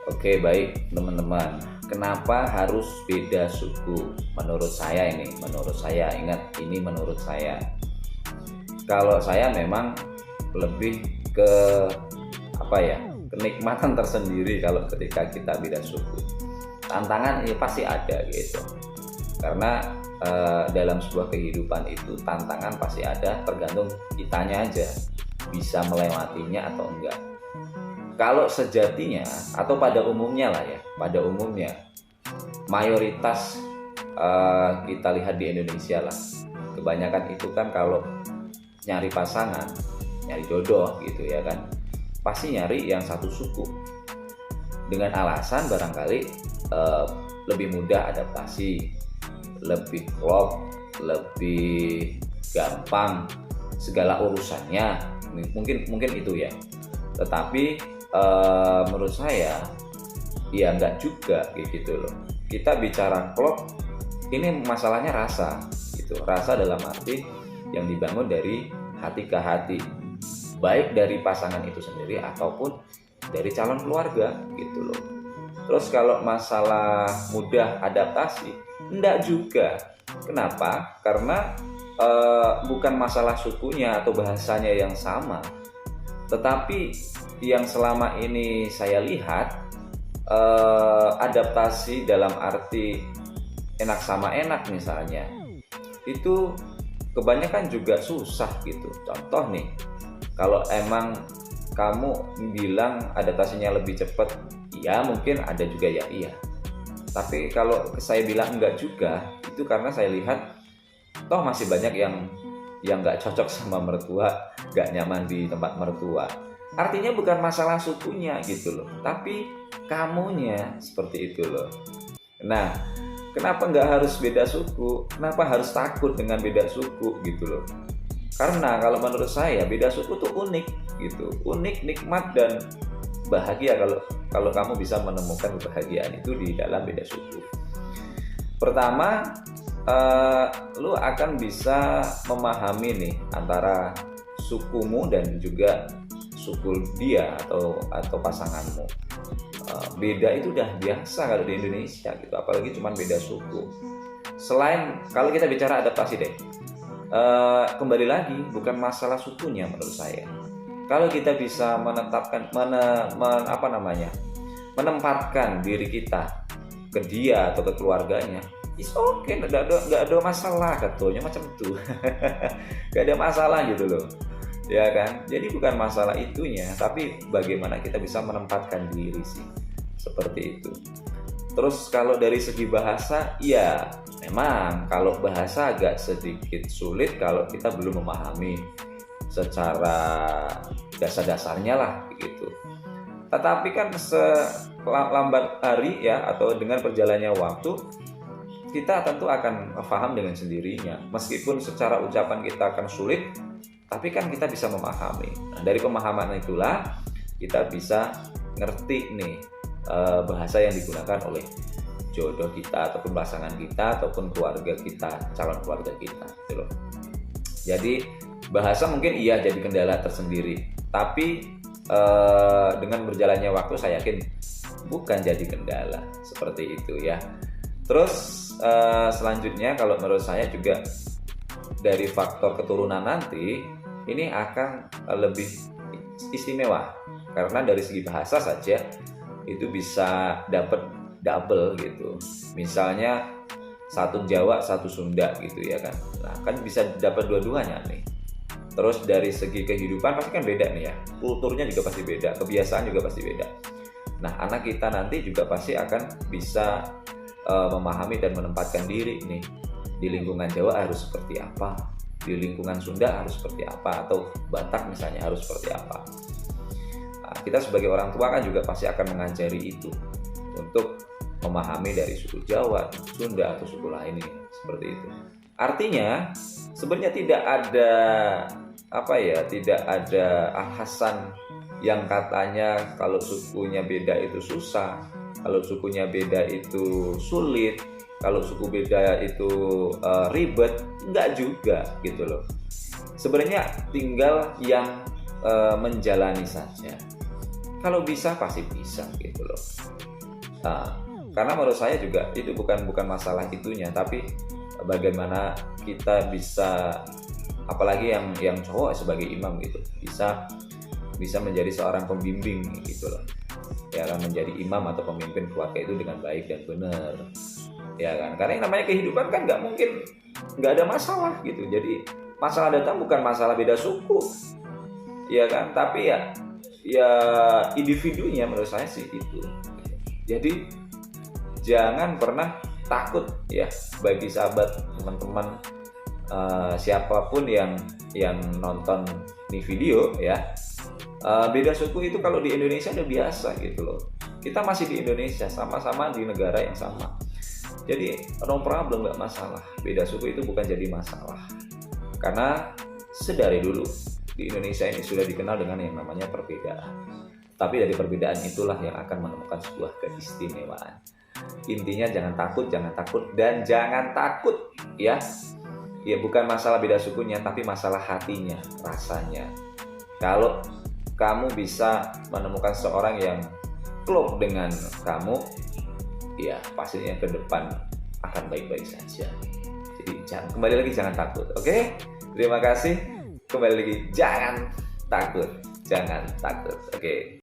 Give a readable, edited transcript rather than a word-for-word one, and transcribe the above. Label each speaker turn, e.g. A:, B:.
A: Oke, baik teman-teman. Kenapa harus beda suku? Menurut saya ingat ini menurut saya. Kalau saya memang lebih ke apa ya? Kenikmatan tersendiri kalau ketika kita beda suku. Tantangan ini pasti ada gitu. Karena dalam sebuah kehidupan itu tantangan pasti ada, tergantung kitanya aja bisa melewatinya atau enggak. Kalau sejatinya atau pada umumnya lah ya, pada umumnya mayoritas kita lihat di Indonesia lah, kebanyakan itu kan kalau nyari pasangan, nyari jodoh gitu ya kan, pasti nyari yang satu suku dengan alasan barangkali lebih mudah adaptasi, lebih klop, lebih gampang segala urusannya, mungkin itu ya. Tetapi menurut saya ya enggak juga kayak gitu loh. Kita bicara klop, ini masalahnya rasa gitu. Rasa dalam arti yang dibangun dari hati ke hati, baik dari pasangan itu sendiri ataupun dari calon keluarga gitu loh. Terus kalau masalah mudah adaptasi, enggak juga. Kenapa? Karena bukan masalah sukunya atau bahasanya yang sama, tetapi yang selama ini saya lihat adaptasi dalam arti enak sama enak misalnya, itu kebanyakan juga susah gitu. Contoh nih, kalau emang kamu bilang adaptasinya lebih cepat, ya mungkin ada juga ya iya. Tapi kalau saya bilang enggak juga, itu karena saya lihat toh masih banyak yang nggak cocok sama mertua, nggak nyaman di tempat mertua. Artinya bukan masalah sukunya gitu loh, tapi kamunya seperti itu loh. Nah, kenapa nggak harus beda suku? Kenapa harus takut dengan beda suku gitu loh? Karena kalau menurut saya beda suku tuh unik gitu, unik, nikmat dan bahagia kalau kalau kamu bisa menemukan kebahagiaan itu di dalam beda suku. Pertama, lu akan bisa memahami nih antara sukumu dan juga suku dia atau pasanganmu. Beda itu udah biasa kalau di Indonesia gitu, apalagi cuma beda suku. Selain kalau kita bicara adaptasi deh, kembali lagi bukan masalah sukunya menurut saya. Kalau kita bisa menempatkan diri kita ke dia atau ke keluarganya, it's okay, nggak ada masalah katanya macam itu. Nggak ada masalah gitu loh, ya kan. Jadi bukan masalah itunya, tapi bagaimana kita bisa menempatkan diri sih, seperti itu. Terus kalau dari segi bahasa, ya memang kalau bahasa agak sedikit sulit kalau kita belum memahami secara dasar-dasarnya lah begitu. Tetapi kan selambat hari ya, atau dengan berjalannya waktu, kita tentu akan paham dengan sendirinya. Meskipun secara ucapan kita akan sulit, tapi kan kita bisa memahami. Nah, dari pemahaman itulah kita bisa ngerti nih bahasa yang digunakan oleh jodoh kita ataupun pasangan kita ataupun keluarga kita, calon keluarga kita gitu loh. Jadi bahasa mungkin iya jadi kendala tersendiri, tapi dengan berjalannya waktu saya yakin bukan jadi kendala seperti itu ya. Terus selanjutnya kalau menurut saya juga dari faktor keturunan nanti ini akan lebih istimewa, karena dari segi bahasa saja itu bisa dapat double gitu. Misalnya satu Jawa satu Sunda gitu ya kan. Nah kan bisa dapat dua-duanya nih. Terus dari segi kehidupan pasti kan beda nih ya, kulturnya juga pasti beda, kebiasaan juga pasti beda. Nah anak kita nanti juga pasti akan bisa memahami dan menempatkan diri nih, di lingkungan Jawa harus seperti apa, di lingkungan Sunda harus seperti apa, atau Batak misalnya harus seperti apa. Nah, kita sebagai orang tua kan juga pasti akan mengajari itu untuk memahami dari suku Jawa, Sunda atau suku lainnya seperti itu. Artinya sebenarnya tidak ada alasan yang katanya kalau sukunya beda itu susah, kalau sukunya beda itu sulit, kalau suku beda itu ribet. Enggak juga gitu loh. Sebenarnya tinggal yang menjalani saja. Kalau bisa pasti bisa gitu loh. Nah, karena menurut saya juga itu bukan masalah itunya, tapi bagaimana kita bisa, apalagi yang cowok sebagai imam gitu, bisa menjadi seorang pembimbing gitu loh. Ya kan, menjadi imam atau pemimpin keluarga itu dengan baik dan benar. Ya kan, karena yang namanya kehidupan kan nggak mungkin nggak ada masalah gitu. Jadi masalah datang bukan masalah beda suku, ya kan, tapi ya individunya menurut saya sih itu. Jadi jangan pernah takut ya, bagi sahabat, teman-teman, siapapun yang nonton nih video ya. Beda suku itu kalau di Indonesia udah biasa gitu loh. Kita masih di Indonesia, sama-sama di negara yang sama. Jadi no problem, nggak masalah. Beda suku itu bukan jadi masalah. Karena sedari dulu di Indonesia ini sudah dikenal dengan yang namanya perbedaan. Tapi dari perbedaan itulah yang akan menemukan sebuah keistimewaan. Intinya jangan takut, dan jangan takut ya. Ya bukan masalah beda sukunya, tapi masalah hatinya, rasanya. Kalau kamu bisa menemukan seorang yang klop dengan kamu, ya pastinya ke depan akan baik-baik saja. Jadi kembali lagi jangan takut, oke? Terima kasih. Kembali lagi jangan takut, oke?